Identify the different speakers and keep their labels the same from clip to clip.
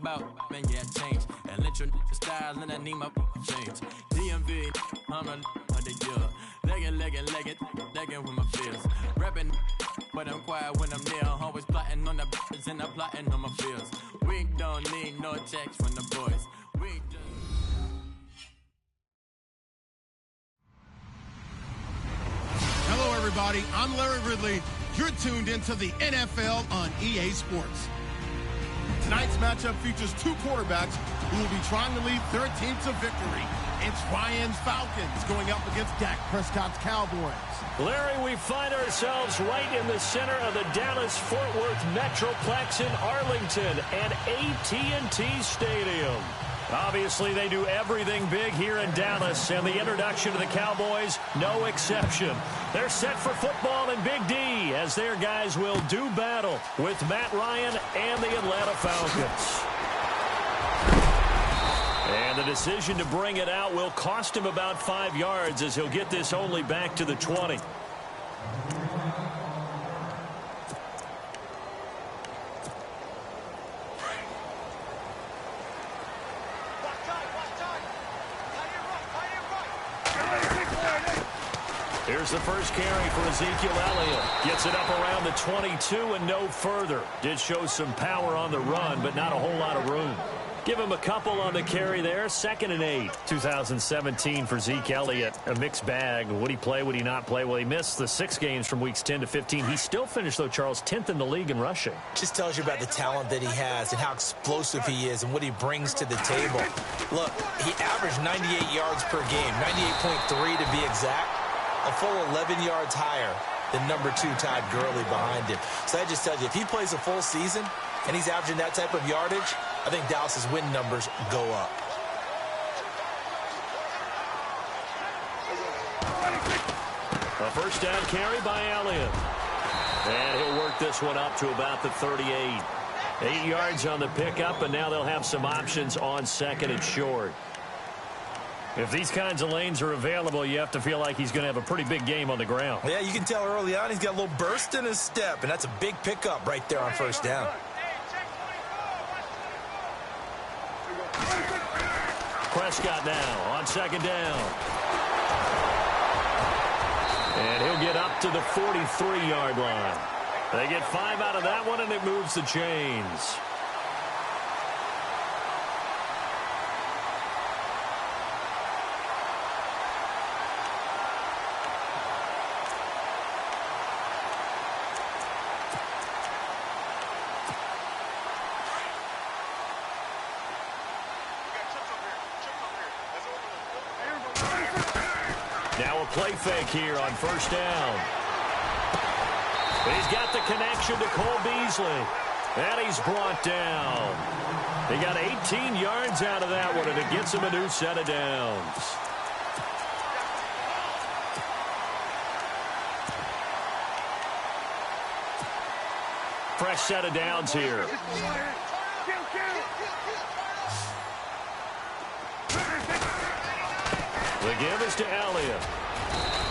Speaker 1: about, man, yeah, change. And let your style and I need my change. DMV, I'm a the year. Legging with my fears. Rapping, but I'm quiet when I'm near. Always plotting on the bitches and I'm plotting on my fears. We don't need no checks from the boys. We just...
Speaker 2: Hello, everybody. I'm Larry Ridley. You're tuned into the NFL on EA Sports. Tonight's matchup features two quarterbacks who will be trying to lead their teams to victory. It's Ryan's Falcons going up against Dak Prescott's Cowboys.
Speaker 3: Larry, we find ourselves right in the center of the Dallas-Fort Worth Metroplex in Arlington at AT&T Stadium. Obviously, they do everything big here in Dallas, and the introduction to the Cowboys, no exception. They're set for football in Big D as their guys will do battle with Matt Ryan and the Atlanta Falcons. And the decision to bring it out will cost him about 5 yards as he'll get this only back to the 20. Here's the first carry for Ezekiel Elliott. Gets it up around the 22 and no further. Did show some power on the run, but not a whole lot of room. Give him a couple on the carry there. 2nd and 8. 2017 for Zeke Elliott. A mixed bag. Would he play? Would he not play? Well, he missed the 6 games from weeks 10 to 15. He still finished, though, Charles, 10th in the league in rushing.
Speaker 4: Just tells you about the talent that he has and how explosive he is and what he brings to the table. Look, he averaged 98 yards per game, 98.3 to be exact. A full 11 yards higher than number 2 Todd Gurley behind him. So that just tells you, if he plays a full season and he's averaging that type of yardage, I think Dallas's win numbers go up.
Speaker 3: A first down carry by Elliott. And he'll work this one up to about the 38. 8 yards on the pickup, and now they'll have some options on 2nd and short. If these kinds of lanes are available, you have to feel like he's going to have a pretty big game on the ground.
Speaker 4: Yeah, you can tell early on he's got a little burst in his step, and that's a big pickup right there on first down.
Speaker 3: Prescott now on 2nd down. And he'll get up to the 43-yard line. They get 5 out of that one, and it moves the chains. Play fake here on first down. He's got the connection to Cole Beasley. And he's brought down. He got 18 yards out of that one, and it gets him a new set of downs. Fresh set of downs here. The give is to Elliott.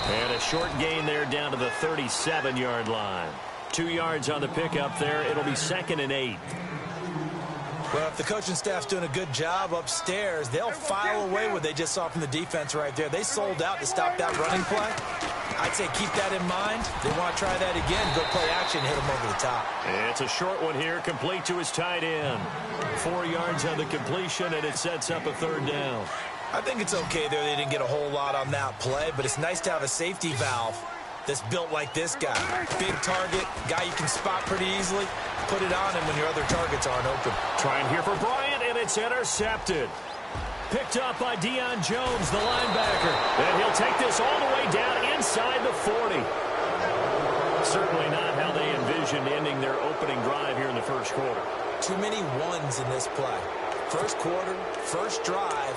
Speaker 3: And a short gain there down to the 37-yard line. 2 yards on the pickup there. It'll be 2nd and 8.
Speaker 4: Well, if the coaching staff's doing a good job upstairs, they'll file away what they just saw from the defense right there. They sold out to stop that running play. I'd say keep that in mind. They want to try that again. Go play action, hit them over the top.
Speaker 3: It's a short one here, complete to his tight end. 4 yards on the completion, and it sets up a 3rd down.
Speaker 4: I think it's okay there. They didn't get a whole lot on that play, but it's nice to have a safety valve that's built like this guy. Big target, guy you can spot pretty easily. Put it on him when your other targets aren't open.
Speaker 3: Trying here for Bryant, and it's intercepted. Picked up by Deion Jones, the linebacker. And he'll take this all the way down inside the 40. Certainly not how they envisioned ending their opening drive here in the first quarter.
Speaker 4: Too many ones in this play. First quarter, first drive,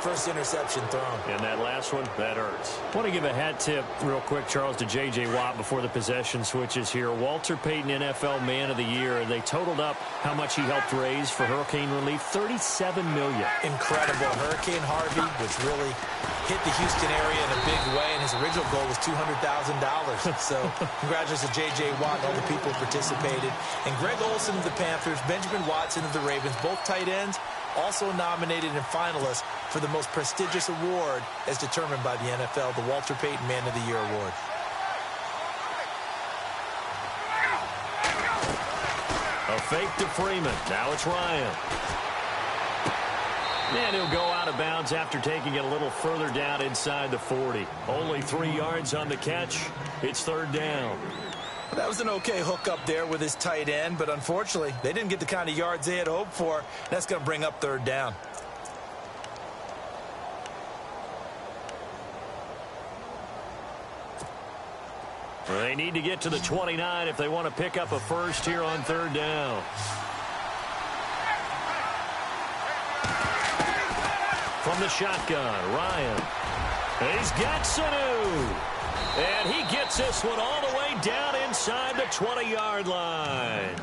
Speaker 4: first interception thrown.
Speaker 3: And that last one, that hurts. I want to give a hat tip real quick, Charles, to J.J. Watt before the possession switches here. Walter Payton, NFL Man of the Year. They totaled up how much he helped raise for hurricane relief, $37 million.
Speaker 4: Incredible. Hurricane Harvey, which really hit the Houston area in a big way, and his original goal was $200,000. So congratulations to J.J. Watt and all the people who participated. And Greg Olsen of the Panthers, Benjamin Watson of the Ravens, both tight ends, also nominated and finalists for the most prestigious award as determined by the NFL, the Walter Payton Man of the Year Award.
Speaker 3: A fake to Freeman. Now it's Ryan. And he'll go out of bounds after taking it a little further down inside the 40. Only 3 yards on the catch. It's third down.
Speaker 4: That was an okay hook up there with his tight end, but unfortunately, they didn't get the kind of yards they had hoped for. That's going to bring up third down.
Speaker 3: They need to get to the 29 if they want to pick up a first here on third down. From the shotgun, Ryan. He's got Sanu. And he gets this one all the way down inside the 20-yard line.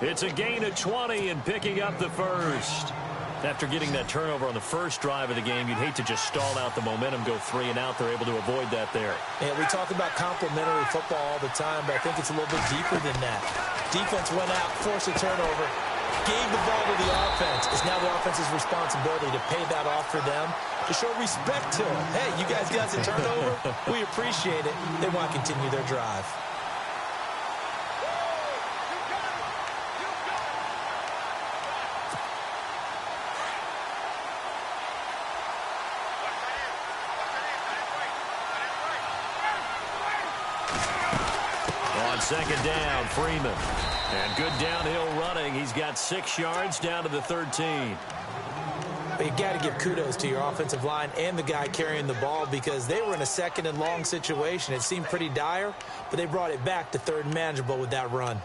Speaker 3: It's a gain of 20 and picking up the first. After getting that turnover on the first drive of the game, you'd hate to just stall out the momentum, go 3 and out. They're able to avoid that there.
Speaker 4: Yeah, we talk about complementary football all the time, but I think it's a little bit deeper than that. Defense went out, forced a turnover, gave the ball to the offense. It's now the offense's responsibility to pay that off for them, to show respect to them. Hey, you guys got a turnover. We appreciate it. They want to continue their drive.
Speaker 3: On second down, Freeman. And good downhill running. He's got 6 yards down to the 13.
Speaker 4: But you got to give kudos to your offensive line and the guy carrying the ball, because they were in a second and long situation. It seemed pretty dire, but they brought it back to third and manageable with that run.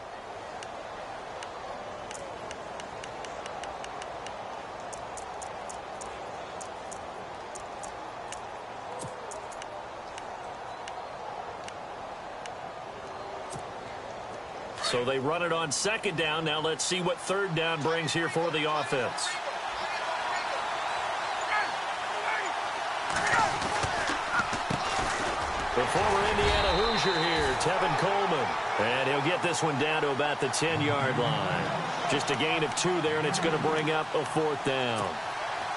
Speaker 3: So they run it on second down. Now let's see what third down brings here for the offense. The former Indiana Hoosier here, Tevin Coleman. And he'll get this one down to about the 10-yard line. Just a gain of 2 there, and it's going to bring up a fourth down.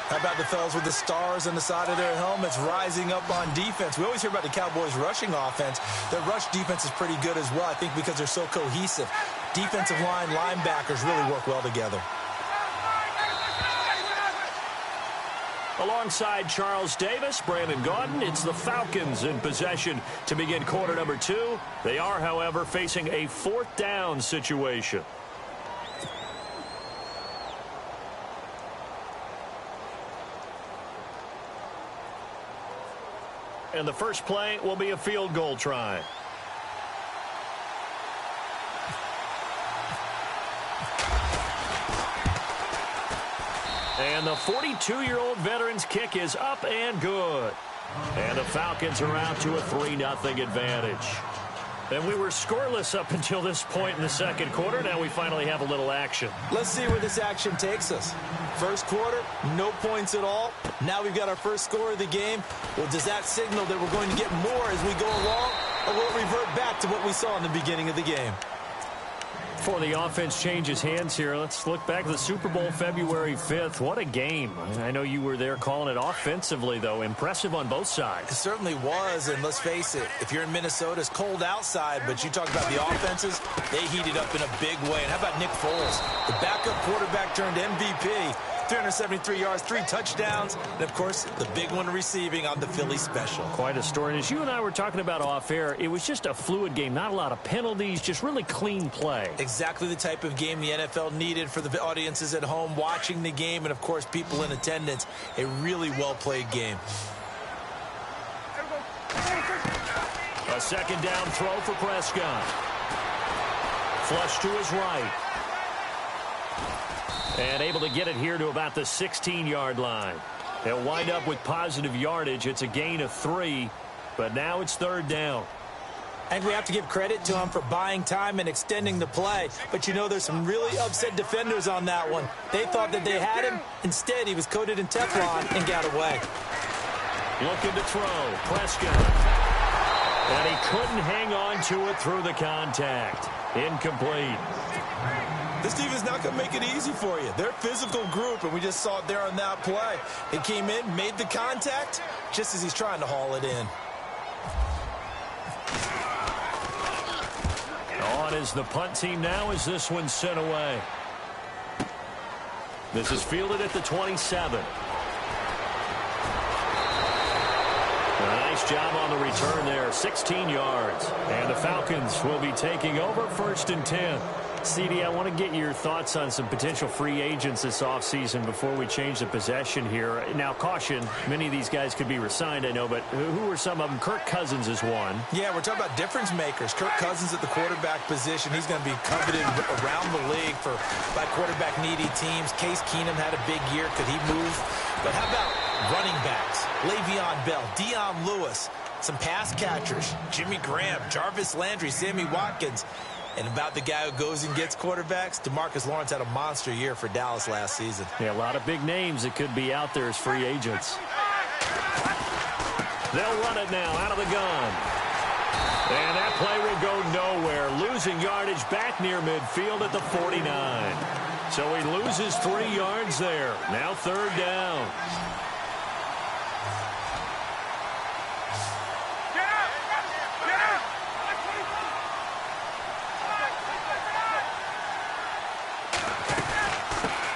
Speaker 4: How about the fellas with the stars on the side of their helmets rising up on defense? We always hear about the Cowboys' rushing offense. Their rush defense is pretty good as well, I think, because they're so cohesive. Defensive line, linebackers really work well together.
Speaker 3: Alongside Charles Davis, Brandon Gaudin, it's the Falcons in possession to begin quarter number 2. They are, however, facing a fourth down situation. And the first play will be a field goal try. And the 42-year-old veteran's kick is up and good. And the Falcons are out to a 3-0 advantage. And we were scoreless up until this point in the second quarter. Now we finally have a little action.
Speaker 4: Let's see where this action takes us. First quarter, no points at all. Now we've got our first score of the game. Well, does that signal that we're going to get more as we go along, or will it revert back to what we saw in the beginning of the game?
Speaker 3: Before the offense changes hands here, let's look back to the Super Bowl February 5th. What a game. I know you were there calling it offensively, though. Impressive on both sides.
Speaker 4: It certainly was, and let's face it, if you're in Minnesota, it's cold outside, but you talk about the offenses, they heated up in a big way. And how about Nick Foles, the backup quarterback turned MVP, 373 yards, 3 touchdowns, and, of course, the big one receiving on the Philly special.
Speaker 3: Quite a story. And as you and I were talking about off air, it was just a fluid game, not a lot of penalties, just really clean play.
Speaker 4: Exactly the type of game the NFL needed for the audiences at home watching the game, and, of course, people in attendance. A really well-played game.
Speaker 3: A second down throw for Prescott. Flush to his right. And able to get it here to about the 16-yard line. They'll wind up with positive yardage. It's a gain of 3, but now it's 3rd down.
Speaker 4: I think we have to give credit to him for buying time and extending the play. But, you know, there's some really upset defenders on that one. They thought that they had him. Instead, he was coated in Teflon and got away.
Speaker 3: Looking to throw. Prescott. And he couldn't hang on to it through the contact. Incomplete.
Speaker 4: This team is not going to make it easy for you. They're a physical group, and we just saw it there on that play. He came in, made the contact, just as he's trying to haul it in.
Speaker 3: On is the punt team now as this one's sent away. This is fielded at the 27. A nice job on the return there, 16 yards. And the Falcons will be taking over 1st and 10. CD, I want to get your thoughts on some potential free agents this offseason before we change the possession here. Now, caution, many of these guys could be re-signed, I know, but who are some of them? Kirk Cousins is one.
Speaker 4: Yeah, we're talking about difference makers. Kirk Cousins at the quarterback position. He's going to be coveted around the league by quarterback-needy teams. Case Keenum had a big year. Could he move? But how about running backs? Le'Veon Bell, Dion Lewis, some pass catchers, Jimmy Graham, Jarvis Landry, Sammy Watkins. And about the guy who goes and gets quarterbacks, DeMarcus Lawrence had a monster year for Dallas last season.
Speaker 3: Yeah, a lot of big names that could be out there as free agents. They'll run it now out of the gun. And that play will go nowhere. Losing yardage back near midfield at the 49. So he loses 3 yards there. Now 3rd down.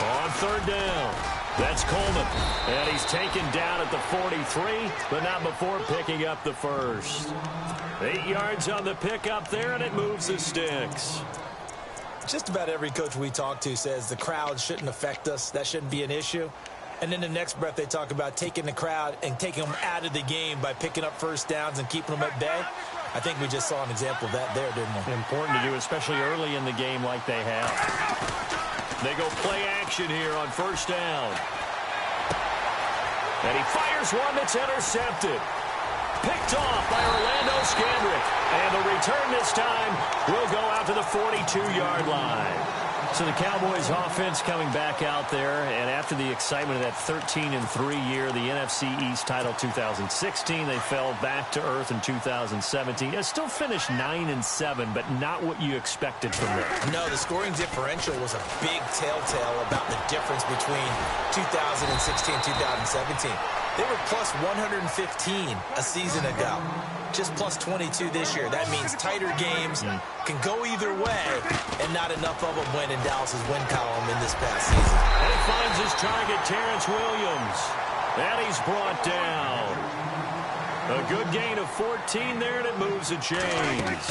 Speaker 3: On 3rd down, that's Coleman. And he's taken down at the 43, but not before picking up the first. 8 yards on the pickup there, and it moves the sticks.
Speaker 4: Just about every coach we talk to says the crowd shouldn't affect us. That shouldn't be an issue. And then the next breath they talk about taking the crowd and taking them out of the game by picking up first downs and keeping them at bay. I think we just saw an example of that there, didn't we?
Speaker 3: Important to do, especially early in the game like they have. They go play action here on 1st down. And he fires one that's intercepted. Picked off by Orlando Scandrick. And the return this time will go out to the 42-yard line. So the Cowboys offense coming back out there, and after the excitement of that 13-3 year, the NFC East title 2016, they fell back to earth in 2017. They still finished 9-7, but not what you expected from them.
Speaker 4: No, the scoring differential was a big telltale about the difference between 2016 and 2017. They were plus 115 a season ago. Just plus 22 this year. That means tighter games can go either way, and not enough of them win in Dallas's win column in this past season.
Speaker 3: And he finds his target, Terrence Williams. And he's brought down. A good gain of 14 there, and it moves the chains.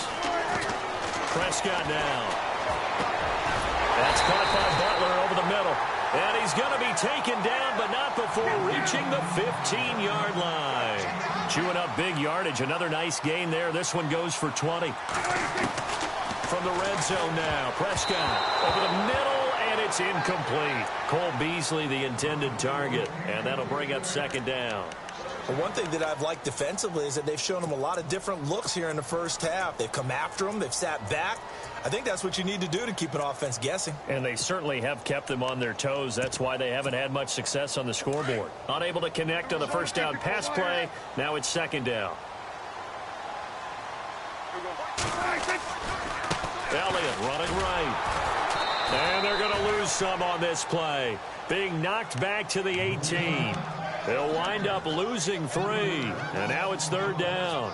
Speaker 3: Prescott now. That's caught by Butler over the middle. And he's going to be taken down, but not before reaching the 15-yard line. Chewing up big yardage. Another nice gain there. This one goes for 20. From the red zone now. Prescott over the middle, and it's incomplete. Cole Beasley, the intended target. And that'll bring up 2nd down.
Speaker 4: Well, one thing that I've liked defensively is that they've shown them a lot of different looks here in the first half. They've come after them. They've sat back. I think that's what you need to do to keep an offense guessing.
Speaker 3: And they certainly have kept them on their toes. That's why they haven't had much success on the scoreboard. Unable to connect on the 1st down pass play. Now it's 2nd down. Elliott running right. And they're going to lose some on this play. Being knocked back to the 18. They'll wind up losing 3. And now it's 3rd down.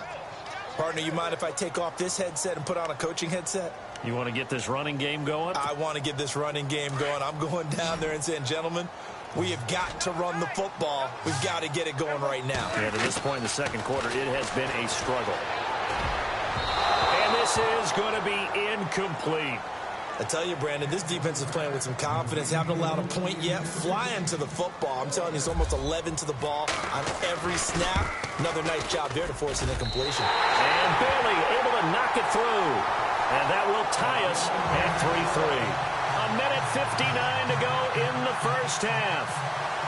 Speaker 4: Partner, you mind if I take off this headset and put on a coaching headset?
Speaker 3: You want to get this running game going?
Speaker 4: I want to get this running game going. I'm going down there and saying, gentlemen, we have got to run the football. We've got to get it going right now.
Speaker 3: Yeah, to this point in the 2nd quarter, it has been a struggle. And this is going to be incomplete.
Speaker 4: I tell you, Brandon, this defense is playing with some confidence. Haven't allowed a point yet. Flying to the football. I'm telling you, it's almost 11 to the ball on every snap. Another nice job there to force an incompletion.
Speaker 3: And Bailey able to knock it through. And that will tie us at 3-3. minute 59 to go in the first half.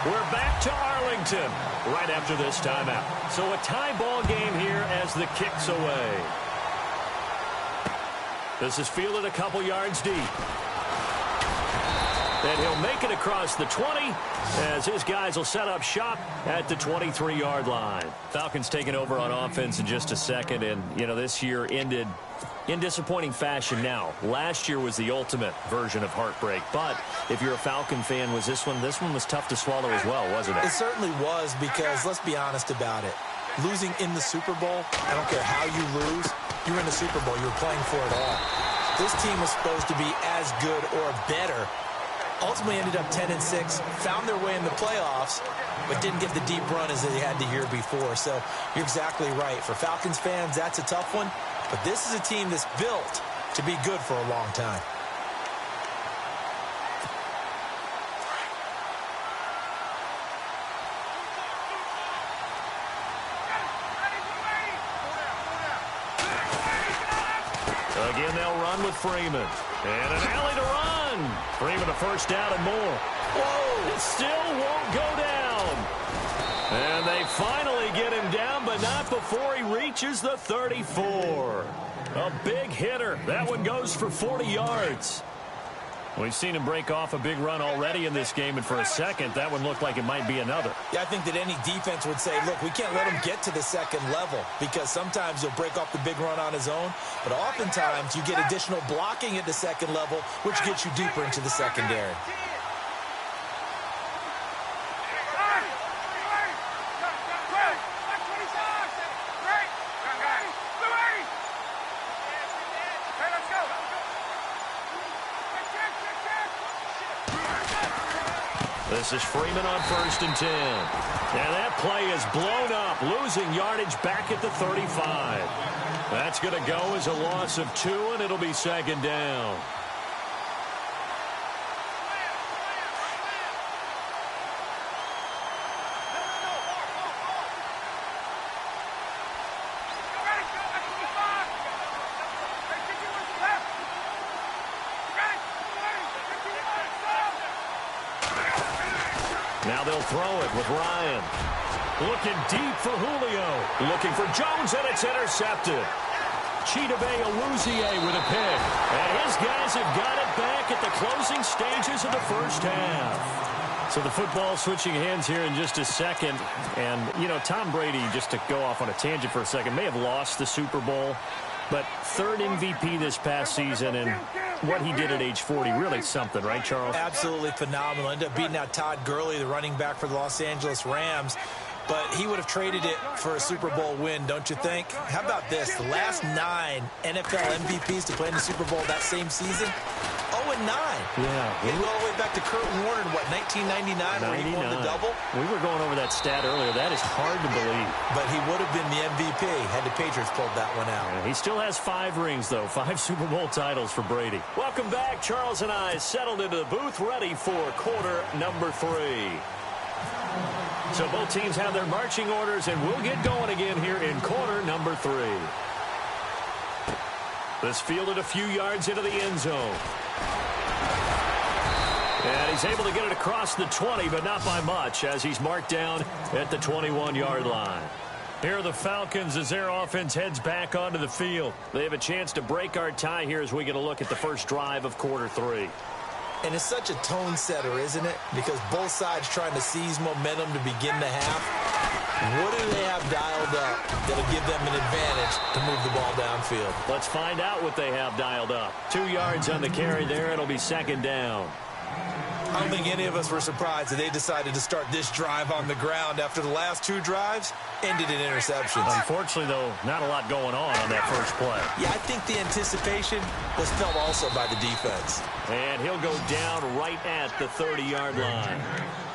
Speaker 3: We're back to Arlington right after this timeout. So a tie ball game here as the kick's away. This is fielded a couple yards deep. And he'll make it across the 20 as his guys will set up shop at the 23-yard line. Falcons taking over on offense in just a second. And, you know, this year ended in disappointing fashion now. Last year was the ultimate version of heartbreak. But if you're a Falcon fan, this one was tough to swallow as well, wasn't it?
Speaker 4: It certainly was because, let's be honest about it, losing in the Super Bowl, I don't care how you lose, you're in the Super Bowl. You're playing for it all. This team was supposed to be as good or better. Ultimately ended up 10-6, found their way in the playoffs, but didn't get the deep run as they had the year before. So you're exactly right. For Falcons fans, that's a tough one. But this is a team that's built to be good for a long time.
Speaker 3: Again, they'll run with Freeman. And an alley to run. Freeman a first down and more. Whoa! It still won't go down. And they finally get him down, but not before he reaches the 34. A big hitter. That one goes for 40 yards. We've seen him break off a big run already in this game, and for a second, that one looked like it might be another.
Speaker 4: Yeah, I think that any defense would say, look, we can't let him get to the second level because sometimes he'll break off the big run on his own, but oftentimes you get additional blocking at the second level, which gets you deeper into the secondary.
Speaker 3: This is Freeman on 1st and 10. And that play is blown up, losing yardage back at the 35. That's going to go as a loss of 2, and it'll be second down. Now they'll throw it with Ryan. Looking deep for Julio. Looking for Jones, and it's intercepted. Chidobe Awuzie with a pick. And his guys have got it back at the closing stages of the first half. So the football switching hands here in just a second. And, you know, Tom Brady, just to go off on a tangent for a second, may have lost the Super Bowl. But third MVP this past season, and what he did at age 40, really something, right, Charles?
Speaker 4: Absolutely phenomenal. Ended up beating out Todd Gurley, the running back for the Los Angeles Rams. But he would have traded it for a Super Bowl win, don't you think? How about this? The last 9 NFL MVPs to play in the Super Bowl that same season, 0-9.
Speaker 3: Yeah.
Speaker 4: You go all the way back to Kurt Warner in, what, 1999, where he won the double?
Speaker 3: We were going over that stat earlier. That is hard to believe.
Speaker 4: But he would have been the MVP had the Patriots pulled that one out.
Speaker 3: Yeah, he still has 5 rings, though. 5 Super Bowl titles for Brady. Welcome back. Charles and I settled into the booth, ready for quarter number 3. So both teams have their marching orders, and we'll get going again here in quarter number 3. This fielded a few yards into the end zone. And he's able to get it across the 20, but not by much, as he's marked down at the 21-yard line. Here are the Falcons as their offense heads back onto the field. They have a chance to break our tie here as we get a look at the first drive of quarter 3.
Speaker 4: And it's such a tone setter, isn't it? Because both sides trying to seize momentum to begin the half. What do they have dialed up that'll give them an advantage to move the ball downfield?
Speaker 3: Let's find out what they have dialed up. 2 yards on the carry there. It'll be second down.
Speaker 4: I don't think any of us were surprised that they decided to start this drive on the ground after the last 2 drives ended in interceptions.
Speaker 3: Unfortunately, though, not a lot going on that first play.
Speaker 4: Yeah, I think the anticipation was felt also by the defense.
Speaker 3: And he'll go down right at the 30-yard line.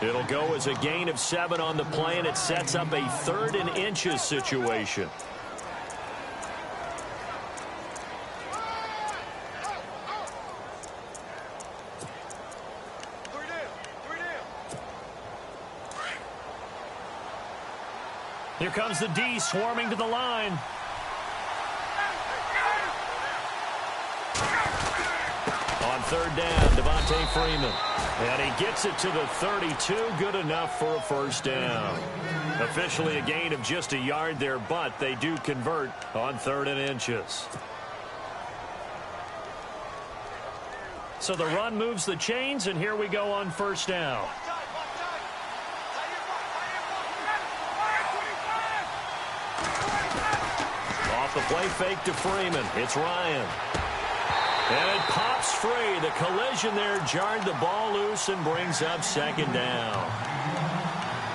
Speaker 3: It'll go as a gain of 7 on the play, and it sets up a 3rd and inches situation. Here comes the D swarming to the line. On third down. Devontae Freeman. And he gets it to the 32. Good enough for a first down. Officially a gain of just a yard there, but they do convert on 3rd and inches. So the run moves the chains, and here we go on first down. Off the play fake to Freeman. It's Ryan. And it pops free. The collision there jarred the ball loose and brings up 2nd down.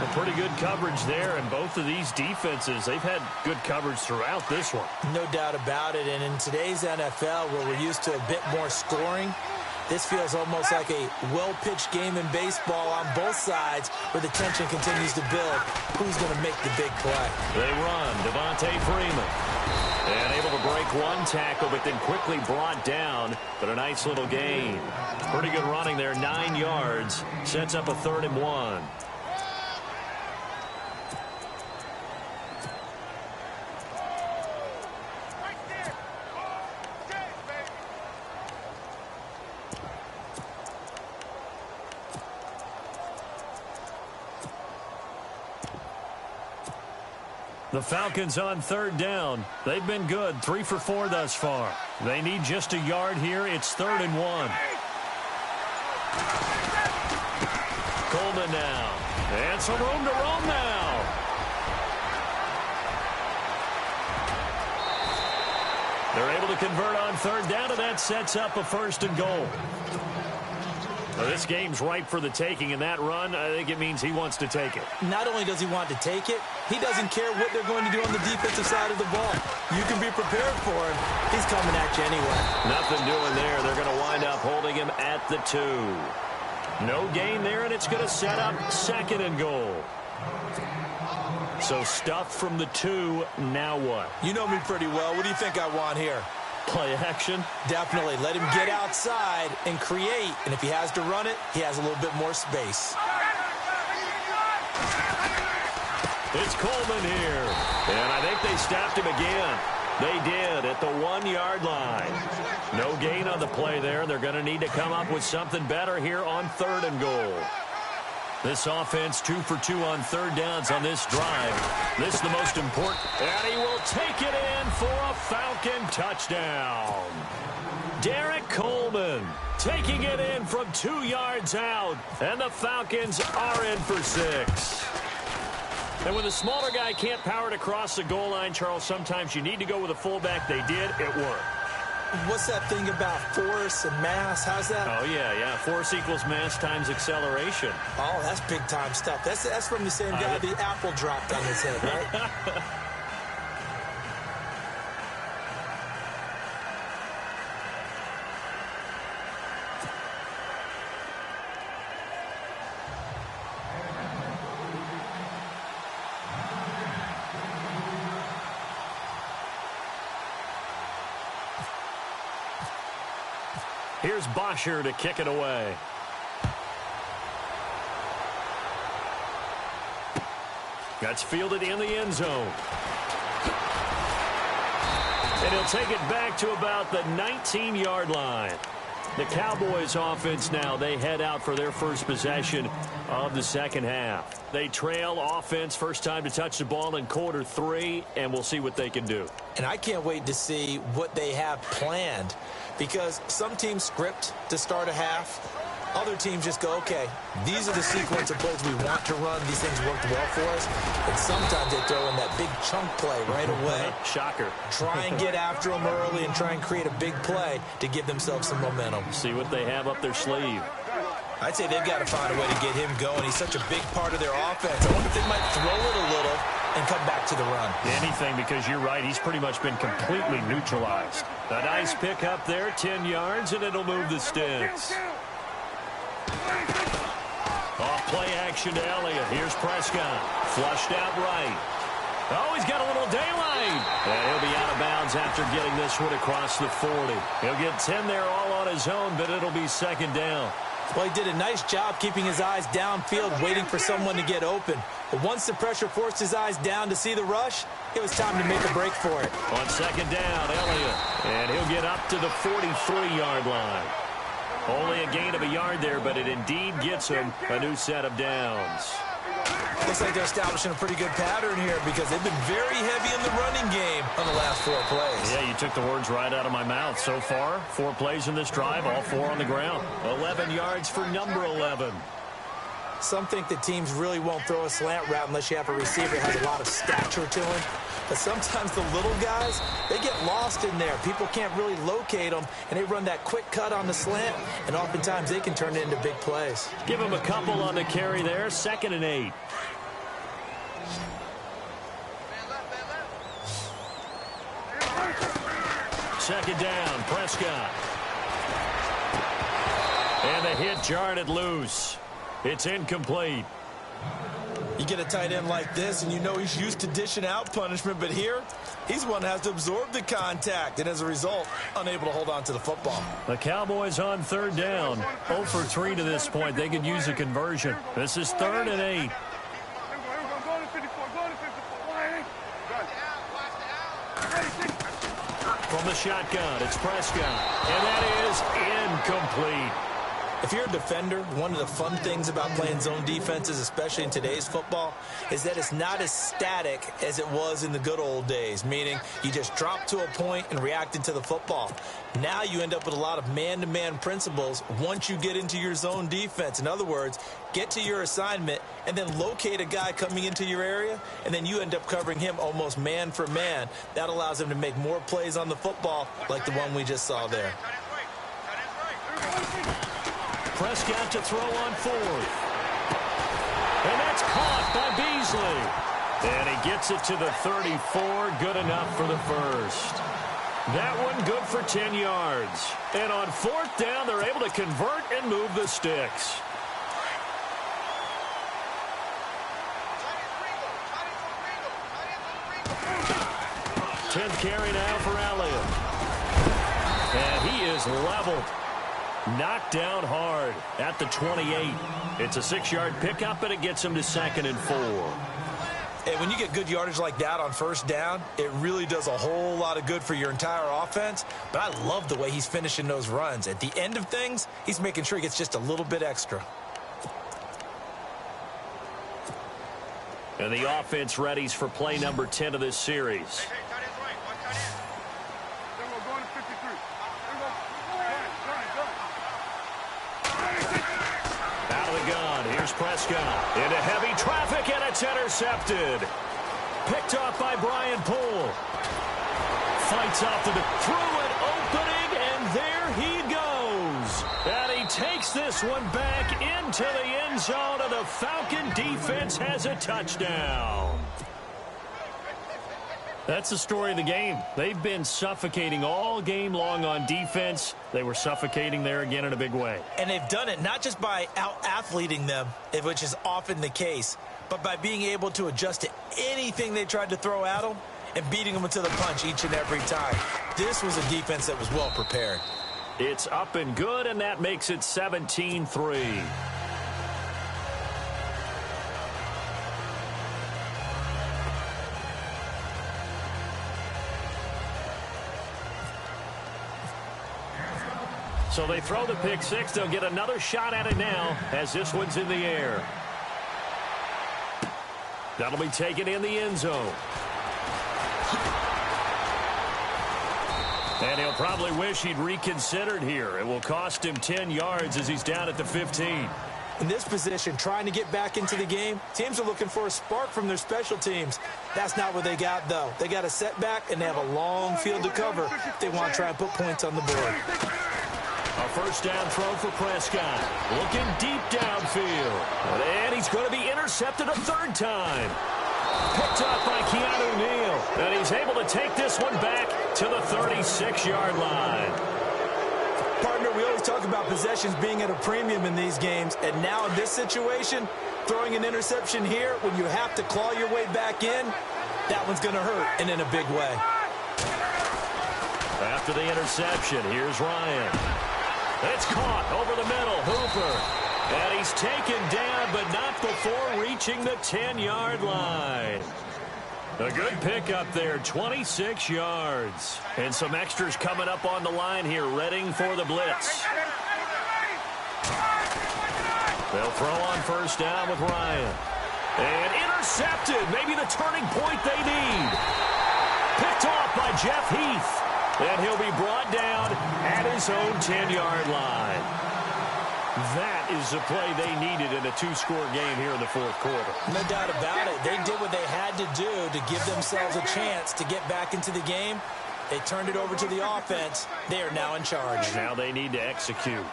Speaker 3: A pretty good coverage there, and both of these defenses, they've had good coverage throughout this one.
Speaker 4: No doubt about it, and in today's NFL, where we're used to a bit more scoring, this feels almost like a well-pitched game in baseball on both sides where the tension continues to build. Who's going to make the big play?
Speaker 3: They run. Devontae Freeman. And able to break one tackle, but then quickly brought down. But a nice little gain. Pretty good running there, 9 yards. Sets up a 3rd and 1. The Falcons on 3rd down. They've been good, 3 for 4 thus far. They need just a yard here. It's 3rd and 1. Coleman now. And some room to roam now. They're able to convert on 3rd down, and that sets up a 1st and goal. Well, this game's ripe for the taking, and that run, I think it means he wants to take it.
Speaker 4: Not only does he want to take it, he doesn't care what they're going to do on the defensive side of the ball. You can be prepared for him. He's coming at you anyway.
Speaker 3: Nothing doing there. They're going to wind up holding him at the 2. No gain there, and it's going to set up 2nd and goal. So stuff from the 2. Now what?
Speaker 4: You know me pretty well. What do you think I want here?
Speaker 3: Play action?
Speaker 4: Definitely. Let him get outside and create. And if he has to run it, he has a little bit more space.
Speaker 3: It's Coleman here. And I think they stopped him again. They did at the 1-yard line. No gain on the play there. They're going to need to come up with something better here on 3rd and goal. This offense 2 for 2 on 3rd downs on this drive. This is the most important. And he will take it in for a Falcon touchdown. Derek Coleman taking it in from 2 yards out. And the Falcons are in for 6. And when the smaller guy can't power it across the goal line, Charles, sometimes you need to go with a fullback. They did. It worked.
Speaker 4: What's that thing about force and mass? How's that?
Speaker 3: Oh, yeah. Force equals mass times acceleration.
Speaker 4: Oh, that's big-time stuff. That's from the same guy the apple dropped on his head, right?
Speaker 3: Here's Bosher to kick it away. That's fielded in the end zone. And he'll take it back to about the 19-yard line. The Cowboys offense now, they head out for their first possession of the second half. They trail offense, first time to touch the ball in quarter 3, and we'll see what they can do.
Speaker 4: And I can't wait to see what they have planned, because some teams script to start a half. Other teams just go, okay, these are the sequence of plays we want to run. These things worked well for us. And sometimes they throw in that big chunk play right away.
Speaker 3: Shocker.
Speaker 4: Try and get after them early and try and create a big play to give themselves some momentum.
Speaker 3: See what they have up their sleeve.
Speaker 4: I'd say they've got to find a way to get him going. He's such a big part of their offense. I wonder if they might throw it a little and come back to the run.
Speaker 3: Anything, because you're right. He's pretty much been completely neutralized. A nice pick up there, 10 yards, and it'll move the sticks. Off play action to Elliott. Here's Prescott. Flushed out right. Oh, he's got a little daylight. And he'll be out of bounds after getting this one across the 40. He'll get 10 there all on his own, but it'll be second down.
Speaker 4: Well, he did a nice job keeping his eyes downfield, waiting for someone to get open. But once the pressure forced his eyes down to see the rush, it was time to make a break for it.
Speaker 3: On second down, Elliott. And he'll get up to the 43-yard line. Only a gain of a yard there, but it indeed gets him a new set of downs.
Speaker 4: Looks like they're establishing a pretty good pattern here because they've been very heavy in the running game on the last 4 plays.
Speaker 3: Yeah, you took the words right out of my mouth. So far, 4 plays in this drive, all 4 on the ground. 11 yards for number 11.
Speaker 4: Some think that teams really won't throw a slant route unless you have a receiver that has a lot of stature to him. But sometimes the little guys, they get lost in there. People can't really locate them, and they run that quick cut on the slant, and oftentimes they can turn it into big plays.
Speaker 3: Give him a couple on the carry there, 2nd and 8. Second down, Prescott. And the hit jarred it loose. It's incomplete.
Speaker 4: You get a tight end like this, and you know he's used to dishing out punishment, but here, he's one that has to absorb the contact, and as a result, unable to hold on to the football.
Speaker 3: The Cowboys on 3rd down. 0 for 3 to this point. They could use a conversion. This is 3rd and 8. From the shotgun, it's Prescott. And that is incomplete.
Speaker 4: If you're a defender, one of the fun things about playing zone defenses, especially in today's football, is that it's not as static as it was in the good old days, meaning you just dropped to a point and reacted to the football. Now you end up with a lot of man-to-man principles once you get into your zone defense. In other words, get to your assignment and then locate a guy coming into your area, and then you end up covering him almost man for man. That allows him to make more plays on the football like the one we just saw there.
Speaker 3: Prescott to throw on 4th. And that's caught by Beasley. And he gets it to the 34. Good enough for the first. That one good for 10 yards. And on 4th down, they're able to convert and move the sticks. Tenth carry now for Elliott. And he is leveled. Knocked down hard at the 28. It's a 6-yard pickup, and it gets him to 2nd and 4.
Speaker 4: And when you get good yardage like that on 1st down, it really does a whole lot of good for your entire offense. But I love the way he's finishing those runs. At the end of things, he's making sure he gets just a little bit extra.
Speaker 3: And the offense readies for play number 10 of this series. Here's Prescott into heavy traffic, and it's intercepted. Picked off by Brian Poole. Fights off to the through an opening, and there he goes. And he takes this one back into the end zone, and the Falcon defense has a touchdown. That's the story of the game. They've been suffocating all game long on defense. They were suffocating there again in a big way.
Speaker 4: And they've done it not just by out-athleting them, which is often the case, but by being able to adjust to anything they tried to throw at them and beating them to the punch each and every time. This was a defense that was well prepared.
Speaker 3: It's up and good, and that makes it 17-3. So they throw the pick six. They'll get another shot at it now as this one's in the air. That'll be taken in the end zone. And he'll probably wish he'd reconsidered here. It will cost him 10 yards as he's down at the 15.
Speaker 4: In this position, trying to get back into the game, teams are looking for a spark from their special teams. That's not what they got, though. They got a setback, and they have a long field to cover if they want to try and put points on the board.
Speaker 3: A first down throw for Prescott. Looking deep downfield. And he's going to be intercepted a 3rd time. Picked up by Keanu Neal. And he's able to take this one back to the 36-yard line.
Speaker 4: Partner, we always talk about possessions being at a premium in these games. And now in this situation, throwing an interception here when you have to claw your way back in, that one's going to hurt, and in a big way.
Speaker 3: After the interception, here's Ryan. It's caught over the middle. Hooper. And he's taken down, but not before reaching the 10-yard line. A good pickup there, 26 yards. And some extras coming up on the line here, readying for the blitz. They'll throw on first down with Ryan. And intercepted. Maybe the turning point they need. Picked off by Jeff Heath. And he'll be brought down at his own 10-yard line. That is the play they needed in a two-score game here in the fourth quarter.
Speaker 4: No doubt about it. They did what they had to do to give themselves a chance to get back into the game. They turned it over to the offense. They are now in charge.
Speaker 3: Now they need to execute.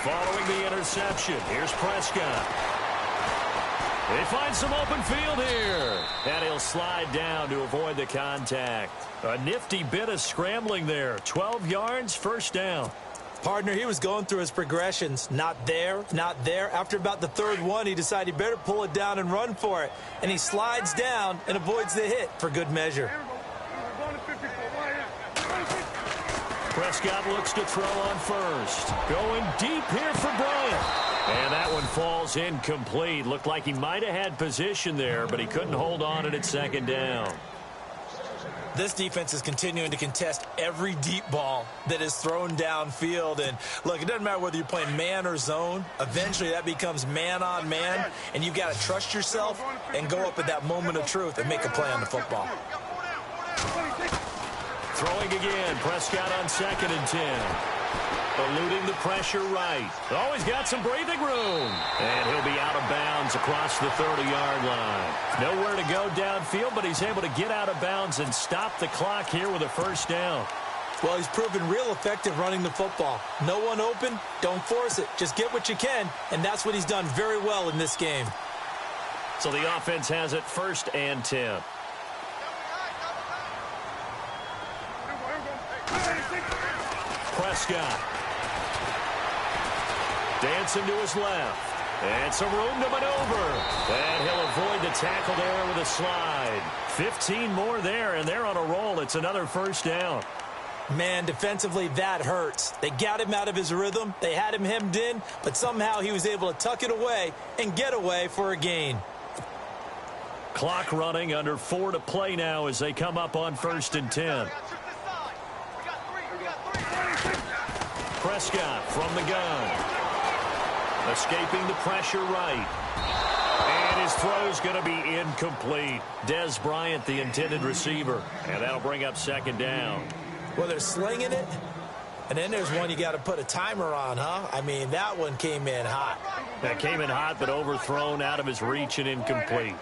Speaker 3: Following the interception, here's Prescott. They find some open field here. And he'll slide down to avoid the contact. A nifty bit of scrambling there. 12 yards, first down.
Speaker 4: Partner, he was going through his progressions. Not there, not there. After about the third one, he decided he better pull it down and run for it. And he slides down and avoids the hit for good measure.
Speaker 3: Prescott looks to throw on first. Going deep here for Bryant. And that one falls incomplete. Looked like he might have had position there, but he couldn't hold on at second down.
Speaker 4: This defense is continuing to contest every deep ball that is thrown downfield. And, look, it doesn't matter whether you're playing man or zone. Eventually, that becomes man on man, and you've got to trust yourself and go up at that moment of truth and make a play on the football.
Speaker 3: Throwing again. Prescott on 2nd and 10. Eluding the pressure right. Always got some breathing room. And he'll be out of bounds across the 30-yard line. Nowhere to go downfield, but he's able to get out of bounds and stop the clock here with a first down.
Speaker 4: Well, he's proven real effective running the football. No one open, don't force it. Just get what you can, and that's what he's done very well in this game.
Speaker 3: So the offense has it 1st and 10. Prescott. Dancing to his left. And some room to maneuver. And he'll avoid the tackle there with a slide. 15 more there, and they're on a roll. It's another first down.
Speaker 4: Man, defensively, that hurts. They got him out of his rhythm. They had him hemmed in, but somehow he was able to tuck it away and get away for a gain.
Speaker 3: Clock running, under 4 to play now as they come up on 1st and 10. Prescott from the gun. Escaping the pressure right. And his throw's going to be incomplete. Dez Bryant, the intended receiver. And that'll bring up 2nd down.
Speaker 4: Well, they're slinging it. And then there's one you got to put a timer on, huh? I mean, that one came in hot.
Speaker 3: That came in hot, but overthrown, out of his reach and incomplete.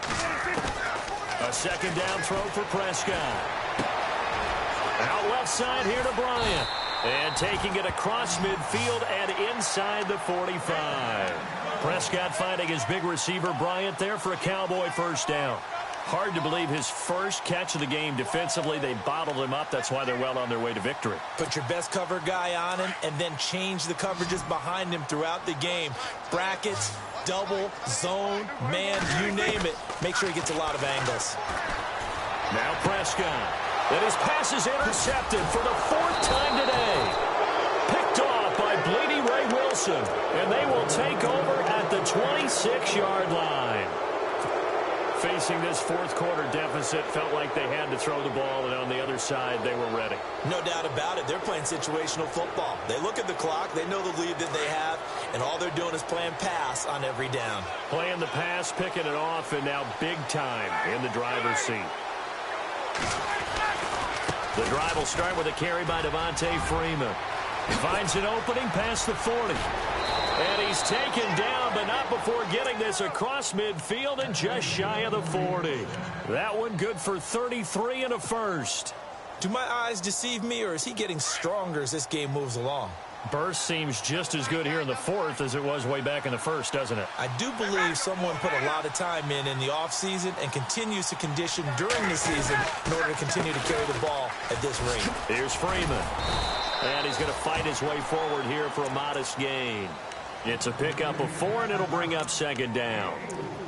Speaker 3: A 2nd down throw for Prescott. Out left side here to Bryant. And taking it across midfield and inside the 45. Prescott finding his big receiver Bryant there for a Cowboy first down. Hard to believe his first catch of the game defensively. They bottled him up. That's why they're well on their way to victory.
Speaker 4: Put your best cover guy on him and then change the coverages behind him throughout the game. Brackets, double, zone, man, you name it. Make sure he gets a lot of angles.
Speaker 3: Now Prescott. And his pass is intercepted for the 4th time today. Picked off by Bleedy Ray Wilson. And they will take over at the 26-yard line. Facing this fourth quarter deficit, felt like they had to throw the ball, and on the other side, they were ready.
Speaker 4: No doubt about it. They're playing situational football. They look at the clock, they know the lead that they have, and all they're doing is playing pass on every down.
Speaker 3: Playing the pass, picking it off, and now big time in the driver's seat. The drive will start with a carry by Devontae Freeman. He finds an opening past the 40. And he's taken down, but not before getting this across midfield and just shy of the 40. That one good for 33 and a first.
Speaker 4: Do my eyes deceive me, or is he getting stronger as this game moves along?
Speaker 3: Burst seems just as good here in the 4th as it was way back in the 1st, doesn't it?
Speaker 4: I do believe someone put a lot of time in the offseason and continues to condition during the season in order to continue to carry the ball at this rate.
Speaker 3: Here's Freeman. And he's going to fight his way forward here for a modest gain. It's a pickup of 4, and it'll bring up 2nd down.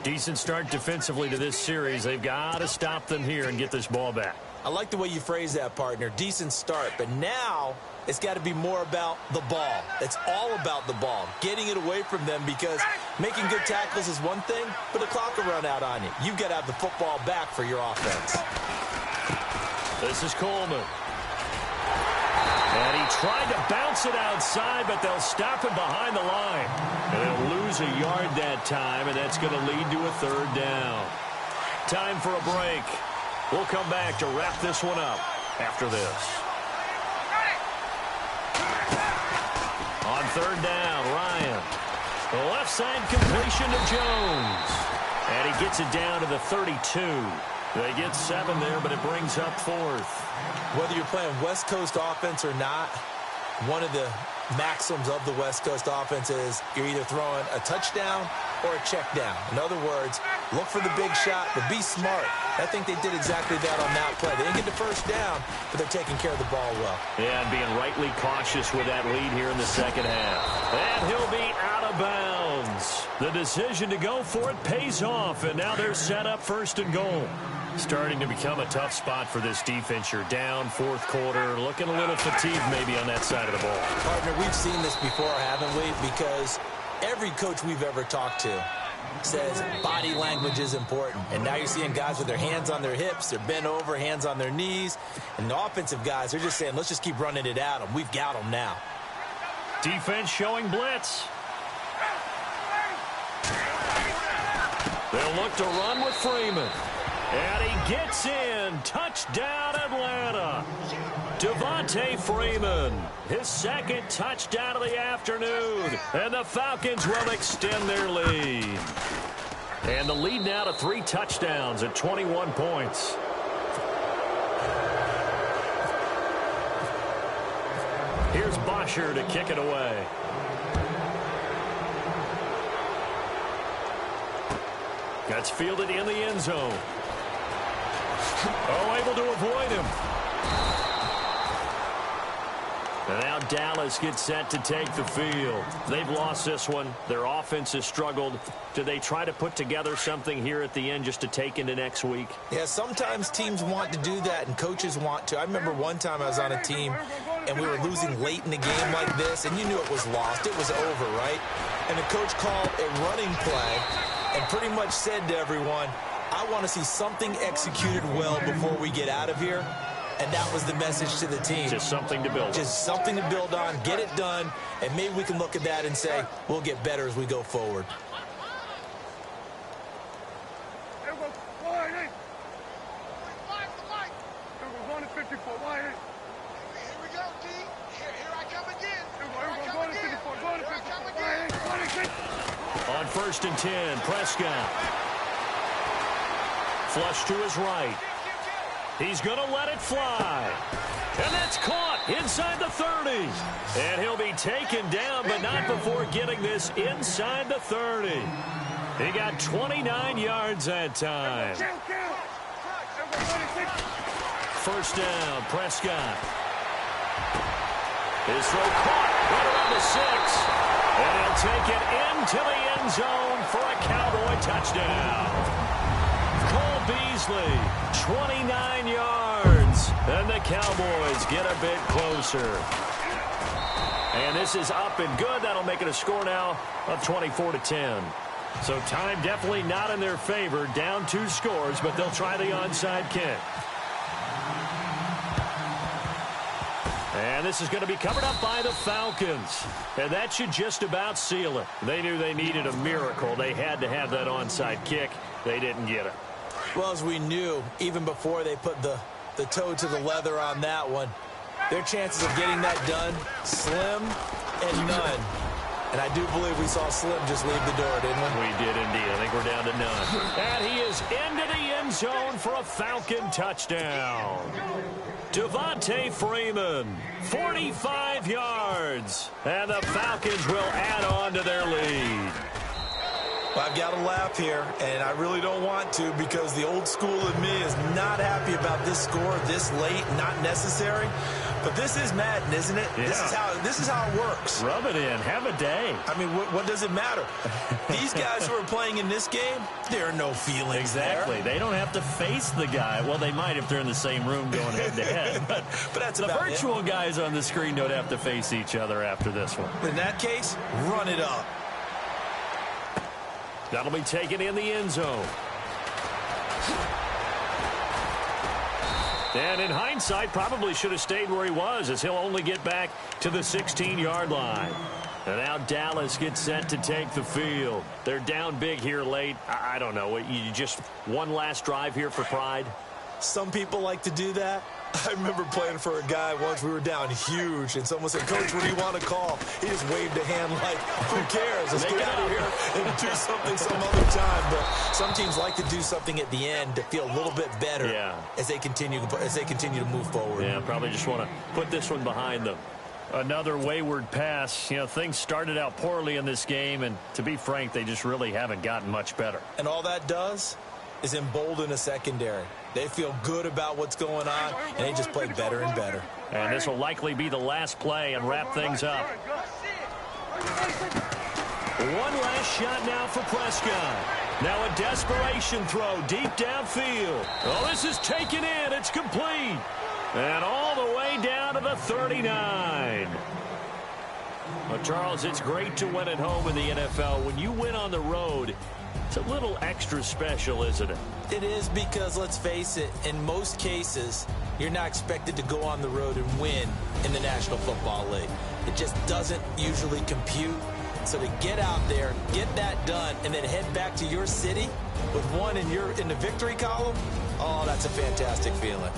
Speaker 3: Decent start defensively to this series. They've got to stop them here and get this ball back.
Speaker 4: I like the way you phrase that, partner. Decent start, but now it's got to be more about the ball. It's all about the ball, getting it away from them, because making good tackles is one thing, but the clock will run out on you. You've got to have the football back for your offense.
Speaker 3: This is Coleman. And he tried to bounce it outside, but they'll stop him behind the line. And they'll lose a yard that time, and that's going to lead to a third down. Time for a break. We'll come back to wrap this one up after this. On third down, Ryan. The left side completion to Jones. And he gets it down to the 32. They get 7 there, but it brings up 4th.
Speaker 4: Whether you're playing West Coast offense or not, one of the maxims of the West Coast offense is you're either throwing a touchdown or a check down. In other words, look for the big shot, but be smart. I think they did exactly that on that play. They didn't get the first down, but they're taking care of the ball well.
Speaker 3: Yeah, and being rightly cautious with that lead here in the second half. And he'll be out of bounds. The decision to go for it pays off, and now they're set up 1st and goal. Starting to become a tough spot for this defense. You're down 4th quarter, looking a little fatigued maybe on that side of the ball.
Speaker 4: Partner, we've seen this before, haven't we? Because every coach we've ever talked to says body language is important. And now you're seeing guys with their hands on their hips, they're bent over, hands on their knees. And the offensive guys, they're just saying, let's just keep running it at them. We've got them now.
Speaker 3: Defense showing blitz. They'll look to run with Freeman. And he gets in. Touchdown, Atlanta. Devontae Freeman, his 2nd touchdown of the afternoon. And the Falcons will extend their lead. And the lead now to 3 touchdowns at 21 points. Here's Bosher to kick it away. That's fielded in the end zone. Oh, able to avoid him. And now Dallas gets set to take the field. They've lost this one. Their offense has struggled. Do they try to put together something here at the end just to take into next week?
Speaker 4: Yeah, sometimes teams want to do that and coaches want to. I remember one time I was on a team and we were losing late in the game like this, and you knew it was lost. It was over, right? And the coach called a running play and pretty much said to everyone, I want to see something executed well before we get out of here. And that was the message to the team.
Speaker 3: Just something to build on.
Speaker 4: Just something to build on, get it done, and maybe we can look at that and say, we'll get better as we go forward.
Speaker 3: On 1st and 10, Prescott. Flush to his right. He's going to let it fly. And that's caught inside the 30. And he'll be taken down, but not before getting this inside the 30. He got 29 yards that time. 1st down, Prescott. His throw caught right around the 6. And he'll take it into the end zone for a Cowboy touchdown. Cole Beasley, 29 yards. And the Cowboys get a bit closer. And this is up and good. That'll make it a score now of 24-10. So time definitely not in their favor. Down 2 scores, but they'll try the onside kick. And this is going to be covered up by the Falcons. And that should just about seal it. They knew they needed a miracle. They had to have that onside kick. They didn't get it.
Speaker 4: Well, as we knew, even before they put the toe to the leather on that one, their chances of getting that done, slim and none. And I do believe we saw Slim just leave the door, didn't we?
Speaker 3: We did indeed. I think we're down to none. And he is into the end zone for a Falcon touchdown. Devontae Freeman, 45 yards. And the Falcons will add on to their lead.
Speaker 4: Well, I've got to laugh here, and I really don't want to because the old school in me is not happy about this score this late, not necessary. But this is Madden, isn't it?
Speaker 3: Yeah.
Speaker 4: This is how it works.
Speaker 3: Rub it in. Have a day.
Speaker 4: I mean, what does it matter? These guys who are playing in this game, there are no feelings
Speaker 3: Exactly.
Speaker 4: there.
Speaker 3: They don't have to face the guy. Well, they might if they're in the same room going head-to-head. But
Speaker 4: that's
Speaker 3: the
Speaker 4: about
Speaker 3: virtual guys on the screen don't have to face each other after this one.
Speaker 4: In that case, run it up.
Speaker 3: That'll be taken in the end zone. And in hindsight, probably should have stayed where he was, as he'll only get back to the 16-yard line. And now Dallas gets set to take the field. They're down big here late. I don't know. You just one last drive here for pride?
Speaker 4: Some people like to do that. I remember playing for a guy once. We were down huge, and someone said, "Coach, what do you want to call?" He just waved a hand like, "Who cares? Let's get out of here and do something some other time." But some teams like to do something at the end to feel a little bit better as they continue to move forward.
Speaker 3: Yeah, probably just want to put this one behind them. Another wayward pass. You know, things started out poorly in this game, and to be frank, they just really haven't gotten much better.
Speaker 4: And all that does is embolden a secondary. They feel good about what's going on, and they just play better and better.
Speaker 3: And this will likely be the last play and wrap things up. One last shot now for Prescott. Now a desperation throw deep downfield. Oh, this is taken in. It's complete. And all the way down to the 39. Well, Charles, it's great to win at home in the NFL. When you win on the road, it's a little extra special, isn't it?
Speaker 4: It is, because let's face it, in most cases, you're not expected to go on the road and win in the National Football League. It just doesn't usually compute. So to get out there, get that done, and then head back to your city with one in the victory column, oh, that's a fantastic feeling.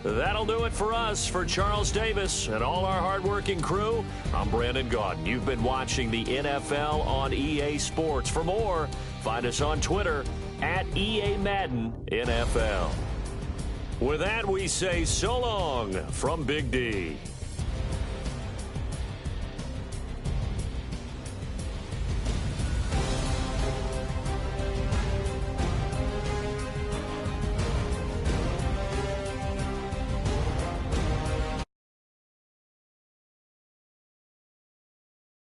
Speaker 3: That'll do it for us. For Charles Davis and all our hardworking crew, I'm Brandon Gaudin. You've been watching the NFL on EA Sports. For more, find us on Twitter at EA Madden NFL. With that, we say so long from Big D.